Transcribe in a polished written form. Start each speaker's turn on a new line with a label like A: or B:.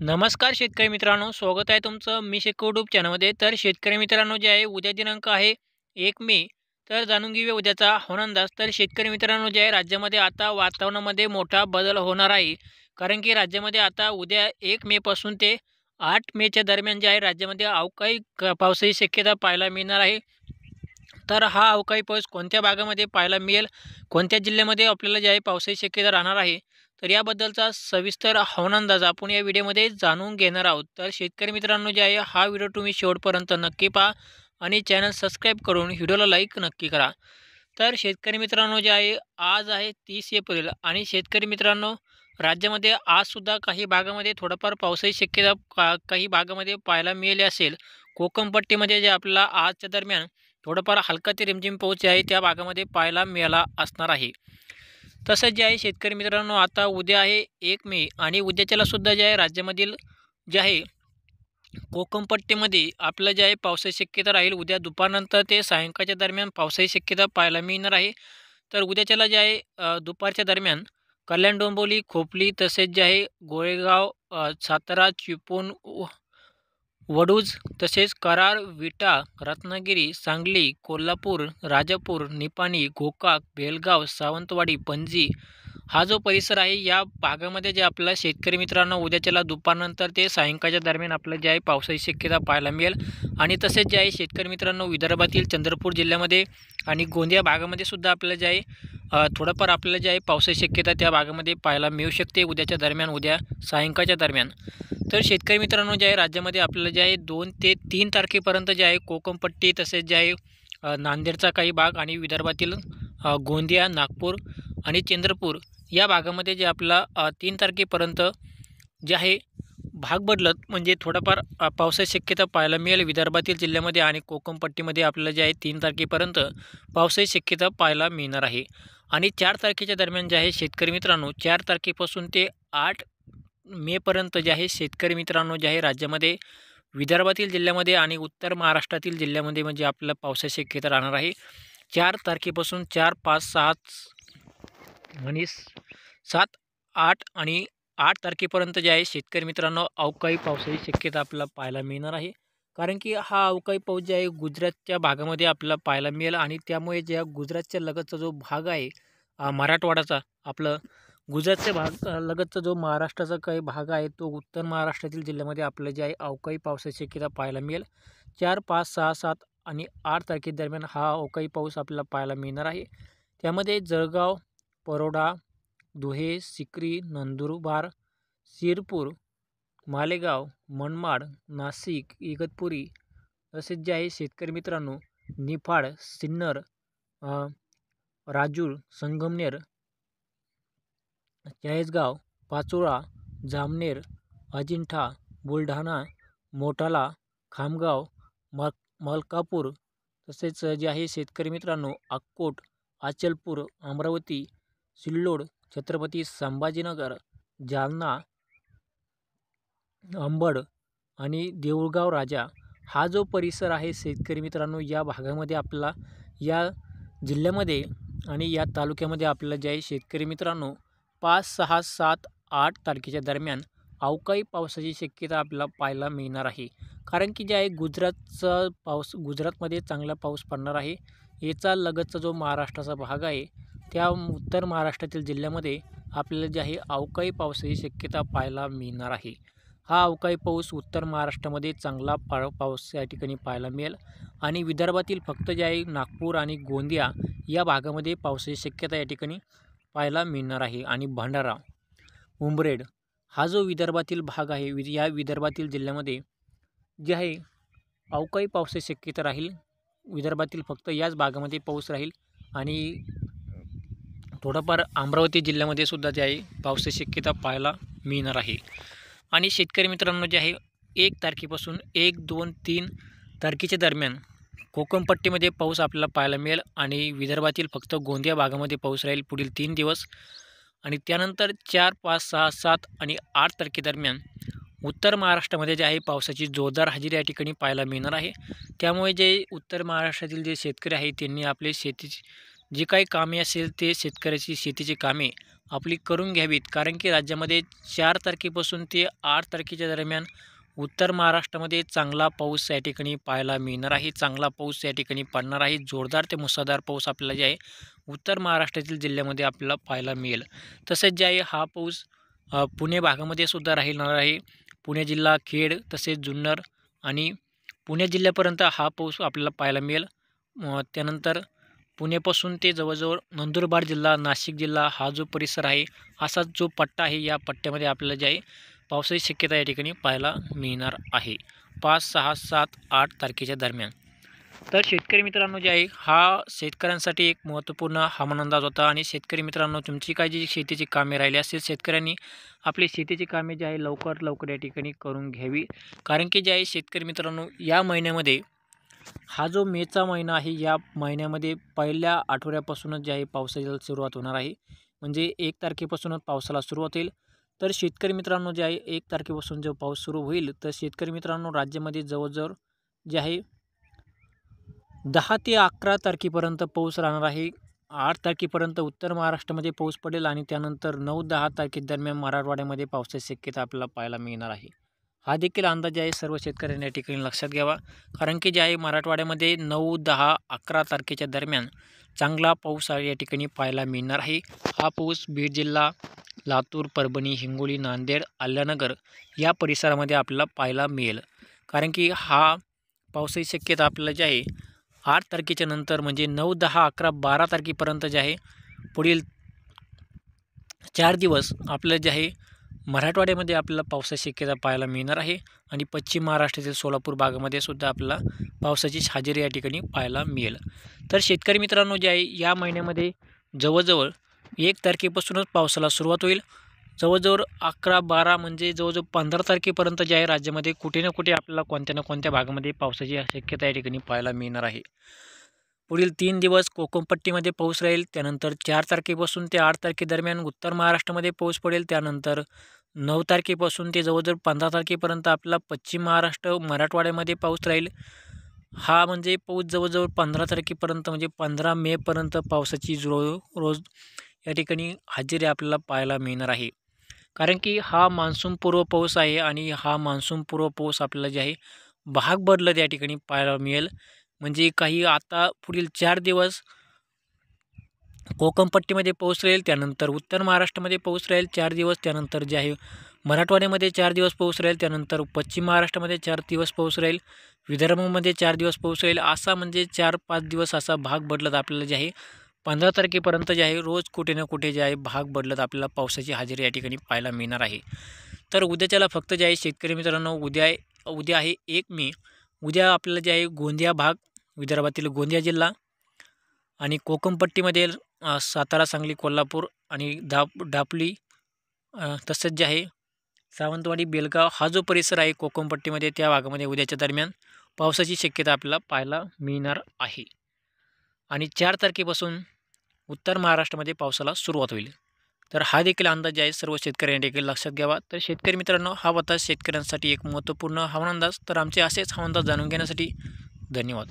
A: नमस्कार शेतकरी मित्रांनो, स्वागत आहे तुमचं मी शेतकरी यूट्यूब चॅनलमध्ये. तर शेतकरी मित्रांनो जे आहे उद्या दिनांक आहे 1 मे. तर जाणून घेऊया उद्याचा हवामान अंदाज. तर शेतकरी मित्रांनो जे आहे राज्यामध्ये आता वातावरणामध्ये मोठा बदल होणार आहे. कारण की राज्यामध्ये आता उद्या 1 मे पासून ते 8 मेच्या दरम्यान जे आहे राज्यामध्ये अवकाळी पावसाची शक्यता पाहायला मिळणार आहे. तर हा अवकाळी पाऊस कोणत्या भागामध्ये पाहायला मिळेल, कोणत्या जिल्ह्यामध्ये आपल्याला जे आहे पावसाची शक्यता राहणार आहे, तर याबद्दलचा सविस्तर हवामान अंदाज आपण या व्हिडिओमध्ये जाणून घेणार आहोत. तर शेतकरी मित्रांनो जे आहे हा व्हिडिओ तुम्ही शेवटपर्यंत नक्की पहा आणि चॅनल सबस्क्राईब करून व्हिडिओला लाईक नक्की करा. तर शेतकरी मित्रांनो जे आहे आज आहे 30 एप्रिल आणि शेतकरी मित्रांनो राज्यामध्ये आजसुद्धा काही भागामध्ये थोडंफार पावसाची शक्यता काही भागामध्ये पाहायला मिळाली असेल. कोकण पट्टीमध्ये जे आपल्याला आजच्या दरम्यान थोडंफार हलका ते रिमझिम पाऊस जे आहे त्या भागामध्ये पाहायला मिळाला असणार आहे. तसंच जे आहे शेतकरी मित्रांनो आता उद्या आहे 1 मे आणि उद्याच्याला सुद्धा जे आहे राज्यामधील जे आहे कोकण पट्टीमध्ये आपलं जे आहे पावसाची शक्यता राहील. उद्या दुपारनंतर ते सायंकाळच्या दरम्यान पावसाची शक्यता पाहायला मिळणार आहे. तर उद्याच्याला जे आहे दुपारच्या दरम्यान कल्याण डोंबिवली, खोपोली तसेच जे आहे गोरेगाव, सातारा, चिपळूण, वडूज तसेच कराड, विटा, रत्नागिरी, सांगली, कोल्हापूर, राजापूर, निपाणी, गोकाक, बेलगाव, सावंतवाडी, पणजी हा जो परिसर आहे या भागामध्ये जे आपल्याला शेतकरी मित्रांनो उद्याच्याला दुपारनंतर ते सायंकाळच्या दरम्यान आपल्याला जे आहे पावसाची शक्यता पाहायला मिळेल. आणि तसेच जे आहे शेतकरी मित्रांनो विदर्भातील चंद्रपूर जिल्ह्यामध्ये आणि गोंदिया भागामध्ये सुद्धा आपल्याला जे आहे थोडंफार आपल्याला जे आहे पावसाची शक्यता त्या भागामध्ये पाहायला मिळू शकते उद्याच्या दरम्यान, उद्या सायंकाळच्या दरम्यान. तर शेतकरी मित्रांनो जे आहे राज्यामध्ये आपल्याला जे आहे 2 ते 3 तारखेपर्यंत जे आहे कोकणपट्टी तसेच जे आहे नांदेडचा काही भाग आणि विदर्भातील गोंदिया, नागपूर आणि चंद्रपूर या भागामध्ये जे आपला 3 तारखेपर्यंत जे आहे भाग बदलत म्हणजे थोडंफार पावसाची शक्यता पाहायला मिळेल विदर्भातील जिल्ह्यामध्ये आणि कोकणपट्टीमध्ये आपल्याला जे आहे 3 तारखेपर्यंत पावसाची शक्यता पाहायला मिळणार आहे. आणि 4 तारखेच्या दरम्यान जे आहे शेतकरी मित्रांनो 4 तारखेपासून ते 8 मेपर्यंत जे आहे शेतकरी मित्रांनो जे आहे राज्यामध्ये विदर्भातील जिल्ह्यामध्ये आणि उत्तर महाराष्ट्रातील जिल्ह्यामध्ये म्हणजे आपल्याला पावसाची शक्यता राहणार आहे. 4 तारखेपासून 4, 5, 6 आणि 7, 8 आणि 8 तारखेपर्यंत जे आहे शेतकरी मित्रांनो अवकाळी पावसाची शक्यता आपल्याला पाहायला मिळणार आहे. कारण की हा अवकाळी पाऊस जे आहे गुजरातच्या भागामध्ये आपल्याला पाहायला मिळेल आणि त्यामुळे ज्या गुजरातच्या लगतचा जो भाग आहे मराठवाड्याचा आपलं गुजरातच्या भाग लगतचा जो महाराष्ट्राचा काही भाग आहे तो उत्तर महाराष्ट्रातील जिल्ह्यामध्ये आपल्याला जे आहे अवकाळी पावसाची शक्यता पाहायला मिळेल. 4, 5, 6, 7 आणि 8 तारखेदरम्यान हा अवकाळी पाऊस आपल्याला पाहायला मिळणार आहे. त्यामध्ये जळगाव, परोडा, धुळे, सिक्री, नंदुरबार, शिरपूर, मालेगाव, मनमाड, नाशिक, इगतपुरी तसेच जे आहे शेतकरी मित्रांनो निफाड, सिन्नर, राजूर, संगमनेर, चाळीसगाव, पाचोळा, जामनेर, अजिंठा, बुलढाणा, मोठाला, खामगाव, मलकापूर तसेच जे आहे शेतकरी मित्रांनो अक्कोट, अचलपूर, अमरावती, सिल्लोड, छत्रपती संभाजीनगर, जालना, अंबड आणि देऊळगाव राजा हा जो परिसर आहे शेतकरी मित्रांनो या भागामध्ये आपल्याला या जिल्ह्यामध्ये आणि या तालुक्यामध्ये आपल्याला जे आहे शेतकरी मित्रांनो 5, 6, 7, 8 तारखेच्या दरम्यान अवकाळी पावसाची शक्यता आपल्याला पाहायला मिळणार आहे. कारण की जे आहे गुजरातचा पाऊस गुजरातमध्ये चांगला पाऊस पडणार आहे. याचा लगतचा जो महाराष्ट्राचा भाग आहे त्या उत्तर महाराष्ट्रातील जिल्ह्यामध्ये आपल्याला जे आहे अवकाळी पावसाची शक्यता पाहायला मिळणार आहे. हा अवकाळी पाऊस उत्तर महाराष्ट्रामध्ये चांगला पाऊस या ठिकाणी पाहायला मिळेल आणि विदर्भातील फक्त जे आहे नागपूर आणि गोंदिया या भागामध्ये पावसाची शक्यता या ठिकाणी पाहायला मिळणार आहे. आणि भंडारा, उमरेड हा जो विदर्भातील भाग आहे या विदर्भातील जिल्ह्यामध्ये जे आहे अवकाळी पावसाची शक्यता राहील. विदर्भातील फक्त याच भागामध्ये पाऊस राहील आणि थोडाफार अमरावती जिल्ह्यामध्ये सुद्धा जे आहे पावसाची शक्यता पाहायला मिळणार आहे. आणि शेतकरी मित्रांनो जे आहे 1 तारखेपासून 1, 2, 3 तारखेच्या दरम्यान कोकणपट्टीमध्ये पाऊस आपल्याला पाहायला मिळेल आणि विदर्भातील फक्त गोंदिया भागामध्ये पाऊस राहील पुढील 3 दिवस. आणि त्यानंतर 4, 5, 6, 7 आणि 8 तारखेदरम्यान उत्तर महाराष्ट्रामध्ये जे आहे पावसाची जोरदार हजेरी या ठिकाणी पाहायला मिळणार आहे. त्यामुळे जे उत्तर महाराष्ट्रातील जे शेतकरी आहेत त्यांनी आपले शेतीची जी काही कामे असेल ते शेतकऱ्याची शेतीची कामे आपली करून घ्यावीत, कारण की राज्यामध्ये 4 तारखेपासून ते 8 तारखेच्या दरम्यान उत्तर महाराष्ट्रामध्ये चांगला पाऊस या ठिकाणी पाहायला मिळणार आहे. चांगला पाऊस या ठिकाणी पडणार आहे. जोरदार ते मुसळधार पाऊस आपल्याला जे आहे उत्तर महाराष्ट्रातील जिल्ह्यामध्ये आपल्याला पाहायला मिळेल. तसेच जे आहे हा पाऊस पुणे भागामध्ये सुद्धा राहणार आहे. पुणे जिल्हा, खेड तसेच जुन्नर आणि पुणे जिल्ह्यापर्यंत हा पाऊस आपल्याला पाहायला मिळेल. त्यानंतर पुण्यापासून ते जवळजवळ नंदुरबार जिल्हा, नाशिक जिल्हा हा जो परिसर आहे, असा जो पट्टा आहे, या पट्ट्यामध्ये आपल्याला जे आहे पावसाची शक्यता या ठिकाणी पाहायला मिळणार आहे 5, 6, 7, 8 तारखेच्या दरम्यान. तर शेतकरी मित्रांनो जे आहे हा शेतकऱ्यांसाठी एक महत्त्वपूर्ण हवामान अंदाज होता. आणि शेतकरी मित्रांनो, तुमची काय जी शेतीची कामे राहिली असतील, शेतकऱ्यांनी आपली शेतीची कामे जे आहे लवकर या ठिकाणी करून घ्यावी. कारण की जे आहे शेतकरी मित्रांनो, या महिन्यामध्ये हा जो मेचा महिना आहे, या महिन्यामध्ये पहिल्या आठवड्यापासूनच जे आहे पावसाला सुरुवात होणार आहे. म्हणजे 1 तारखेपासूनच पावसाला सुरुवात होईल. तर शेतकरी मित्रांनो जे आहे 1 तारखेपासून जो पाऊस सुरू होईल, तर शेतकरी मित्रांनो राज्यामध्ये जवळजवळ जे आहे 10 ते 11 तारखेपर्यंत पाऊस राहणार आहे. 8 तारखेपर्यंत उत्तर महाराष्ट्रामध्ये पाऊस पडेल आणि त्यानंतर 9-10 तारखेदरम्यान मराठवाड्यामध्ये पावसाची शक्यता आपल्याला पाहायला मिळणार आहे. हा देखील अंदाज आहे सर्व शेतकऱ्यांनी या ठिकाणी लक्षात घ्यावा. कारण की जे आहे मराठवाड्यामध्ये 9, 10, 11 तारखेच्या दरम्यान चांगला पाऊस या ठिकाणी पाहायला मिळणार आहे. हा पाऊस बीड जिल्हा, लातूर, परभणी, हिंगोली, नांदेड, अहिल्यानगर या परिसरामध्ये आपल्याला पाहायला मिळेल. कारण की हा पावसाची शक्यता आपल्याला जी आहे 8 तारखेच्या नंतर म्हणजे 9, 10, 11, 12 तारखेपर्यंत जे आहे पुढील 4 दिवस आपल्याला जे आहे मराठवाड्यामध्ये आपल्याला पावसाची शक्यता पाहायला मिळणार आहे. आणि पश्चिम महाराष्ट्रातील सोलापूर भागामध्ये सुद्धा आपल्याला पावसाची हजेरी या ठिकाणी पाहायला मिळेल. तर शेतकरी मित्रांनो जे आहे या महिन्यामध्ये जवळजवळ 1 तारखेपासूनच पावसाला सुरुवात होईल. जवळजवळ 11, 12 म्हणजे जवळजवळ 15 तारखेपर्यंत जे आहे राज्यामध्ये कुठे ना कुठे आपल्याला कोणत्या ना कोणत्या भागामध्ये पावसाची शक्यता या ठिकाणी पाहायला मिळणार आहे. पुढील 3 दिवस कोकणपट्टीमध्ये पाऊस राहील. त्यानंतर 4 तारखेपासून ते 8 तारखेदरम्यान उत्तर महाराष्ट्रामध्ये पाऊस पडेल. त्यानंतर 9 तारखेपासून ते जवळजवळ 15 तारखेपर्यंत आपला पश्चिम महाराष्ट्र, मराठवाड्यामध्ये पाऊस राहील. हा म्हणजे पाऊस जवळजवळ 15 तारखेपर्यंत म्हणजे 15 मेपर्यंत पावसाची रोज या ठिकाणी हजेरी आपल्याला पाहायला मिळणार आहे. कारण की हा मान्सूनपूर्व पाऊस आहे आणि हा मान्सूनपूर्व पाऊस आपल्याला जे आहे भाग बदलत या ठिकाणी पाहायला मिळेल. म्हणजे काही आता पुढील 4 दिवस कोकणपट्टीमध्ये पाऊस राहील. त्यानंतर उत्तर महाराष्ट्रामध्ये पाऊस राहील 4 दिवस. त्यानंतर जे आहे मराठवाड्यामध्ये 4 दिवस पाऊस राहील. त्यानंतर पश्चिम महाराष्ट्रामध्ये 4 दिवस पाऊस राहील. विदर्भामध्ये 4 दिवस पाऊस राहील. असा म्हणजे 4-5 दिवस असा भाग बदलत आपल्याला जे आहे 15 तारखेपर्यंत जे आहे रोज कुठे ना कुठे जे आहे भाग बदलत आपल्याला पावसाची हजेरी या ठिकाणी पाहायला मिळणार आहे. तर उद्याच्याला फक्त जे आहे शेतकरी मित्रांनो उद्या आहे 1 मे. उद्या आपल्याला जे आहे गोंदिया भाग, विदर्भातील गोंदिया जिल्हा आणि कोकणपट्टीमध्ये सातारा, सांगली, कोल्हापूर आणि दापोली तसंच जे आहे सावंतवाडी, बेलगाव हा जो परिसर आहे कोकणपट्टीमध्ये, त्या भागामध्ये उद्याच्या दरम्यान पावसाची शक्यता आपल्याला पाहायला मिळणार आहे. आणि 4 तारखेपासून उत्तर महाराष्ट्रामध्ये पावसाला सुरुवात होईल. तर हा देखील अंदाज आहे सर्व शेतकऱ्यांनी देखील लक्षात घ्यावा. तर शेतकरी मित्रांनो, हा होता शेतकऱ्यांसाठी एक महत्त्वपूर्ण हवामान अंदाज. तर आमचे असेच हवामान अंदाज जाणून घेण्यासाठी धन्यवाद.